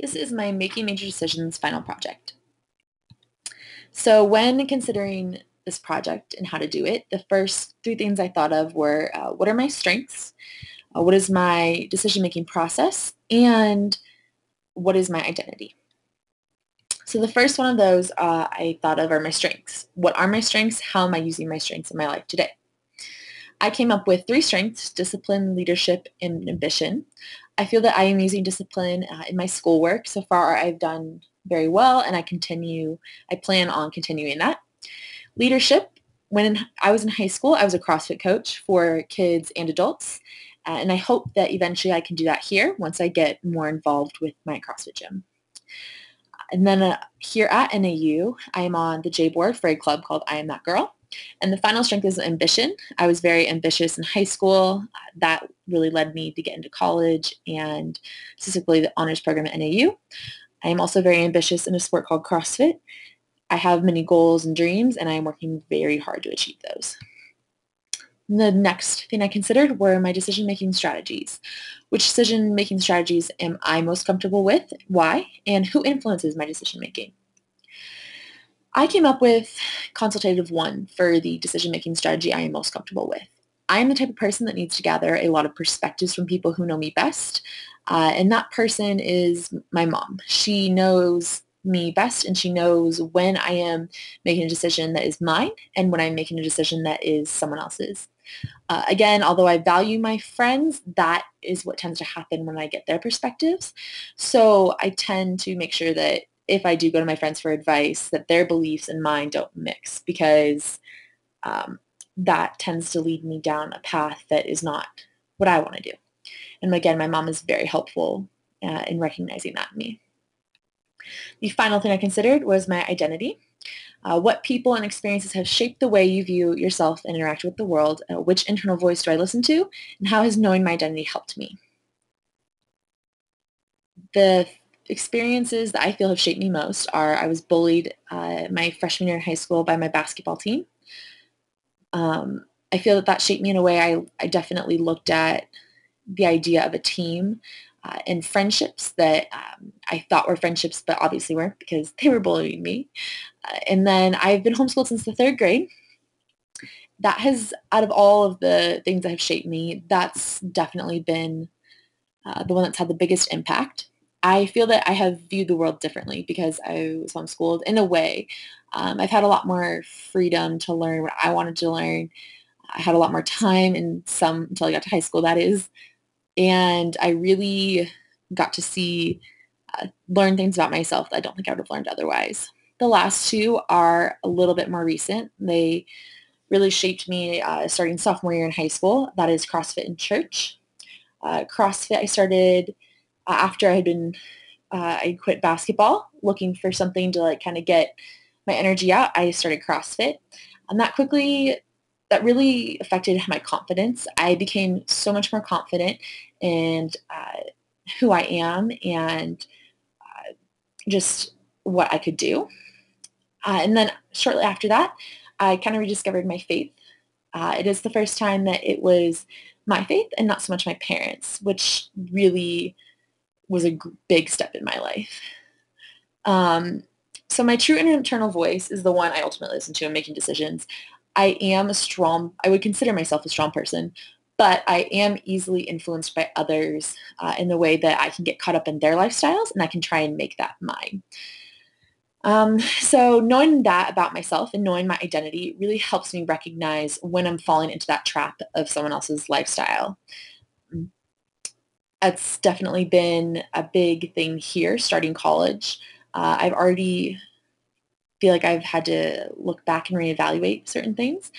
This is my Making Major Decisions final project. So when considering this project and how to do it, the first three things I thought of were what are my strengths, what is my decision-making process, and what is my identity. So the first one of those I thought of are my strengths. What are my strengths? How am I using my strengths in my life today? I came up with three strengths: discipline, leadership, and ambition. I feel that I am using discipline in my schoolwork. So far, I've done very well, and I plan on continuing that. Leadership, when I was in high school, I was a CrossFit coach for kids and adults, and I hope that eventually I can do that here once I get more involved with my CrossFit gym. And then here at NAU, I am on the J board for a club called I Am That Girl. And the final strength is ambition. I was very ambitious in high school. That really led me to get into college and specifically the honors program at NAU. I am also very ambitious in a sport called CrossFit. I have many goals and dreams, and I am working very hard to achieve those. The next thing I considered were my decision-making strategies. Which decision-making strategies am I most comfortable with, why, and who influences my decision-making? I came up with consultative one for the decision-making strategy I am most comfortable with. I am the type of person that needs to gather a lot of perspectives from people who know me best, and that person is my mom. She knows me best, and she knows when I am making a decision that is mine and when I'm making a decision that is someone else's. Again, although I value my friends, that is what tends to happen when I get their perspectives. So I tend to make sure that if I do go to my friends for advice, that their beliefs and mine don't mix, because that tends to lead me down a path that is not what I want to do. And again, my mom is very helpful in recognizing that in me. The final thing I considered was my identity. What people and experiences have shaped the way you view yourself and interact with the world? Which internal voice do I listen to? And how has knowing my identity helped me? The experiences that I feel have shaped me most are I was bullied my freshman year in high school by my basketball team. I feel that that shaped me in a way I definitely looked at the idea of a team and friendships that I thought were friendships, but obviously weren't because they were bullying me. And then I've been homeschooled since the third grade. That has, out of all of the things that have shaped me, that's definitely been the one that's had the biggest impact. I feel that I have viewed the world differently because I was homeschooled in a way. I've had a lot more freedom to learn what I wanted to learn. I had a lot more time in some until I got to high school, that is. And I really got to learn things about myself that I don't think I would have learned otherwise. The last two are a little bit more recent. They really shaped me starting sophomore year in high school. That is CrossFit and church. CrossFit I started after I quit basketball, looking for something to kind of get my energy out. I started CrossFit, and that really affected my confidence. I became so much more confident in who I am and just what I could do. And then shortly after that, I kind of rediscovered my faith. It is the first time that it was my faith and not so much my parents, which really was a big step in my life. So my true internal voice is the one I ultimately listen to in making decisions. I would consider myself a strong person, but I am easily influenced by others in the way that I can get caught up in their lifestyles and I can try and make that mine. So knowing that about myself and knowing my identity really helps me recognize when I'm falling into that trap of someone else's lifestyle. That's definitely been a big thing here starting college. I've already feel like I've had to look back and reevaluate certain things.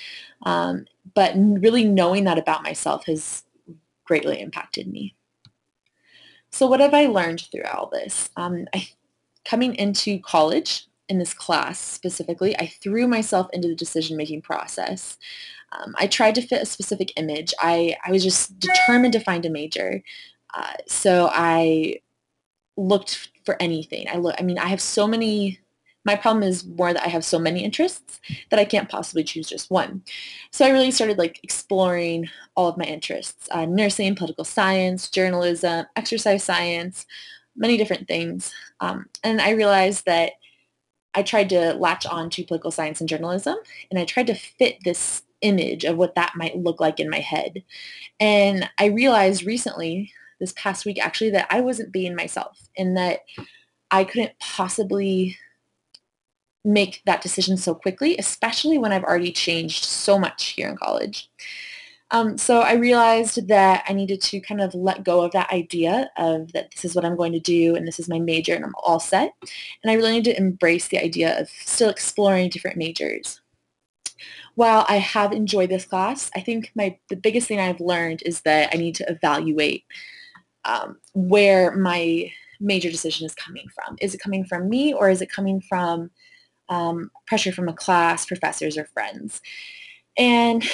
But really knowing that about myself has greatly impacted me. So what have I learned through all this? Coming into college in this class specifically, I threw myself into the decision-making process. I tried to fit a specific image. I was just determined to find a major. So I looked for anything. I have so many, my problem is more that I have so many interests that I can't possibly choose just one. So I really started exploring all of my interests, nursing, political science, journalism, exercise science, many different things. And I realized that I tried to latch on to political science and journalism, and I tried to fit this image of what that might look like in my head. And I realized recently, this past week actually, that I wasn't being myself and that I couldn't possibly make that decision so quickly, especially when I've already changed so much here in college. So I realized that I needed to kind of let go of that idea of that this is what I'm going to do and this is my major and I'm all set. And I really need to embrace the idea of still exploring different majors. While I have enjoyed this class, I think the biggest thing I've learned is that I need to evaluate where my major decision is coming from. Is it coming from me or is it coming from pressure from a class, professors, or friends? And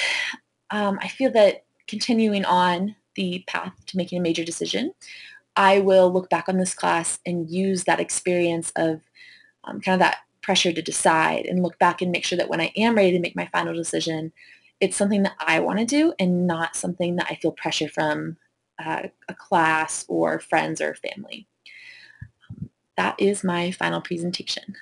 I feel that continuing on the path to making a major decision, I will look back on this class and use that experience of kind of that pressure to decide and look back and make sure that when I am ready to make my final decision, it's something that I want to do and not something that I feel pressure from a class or friends or family. That is my final presentation.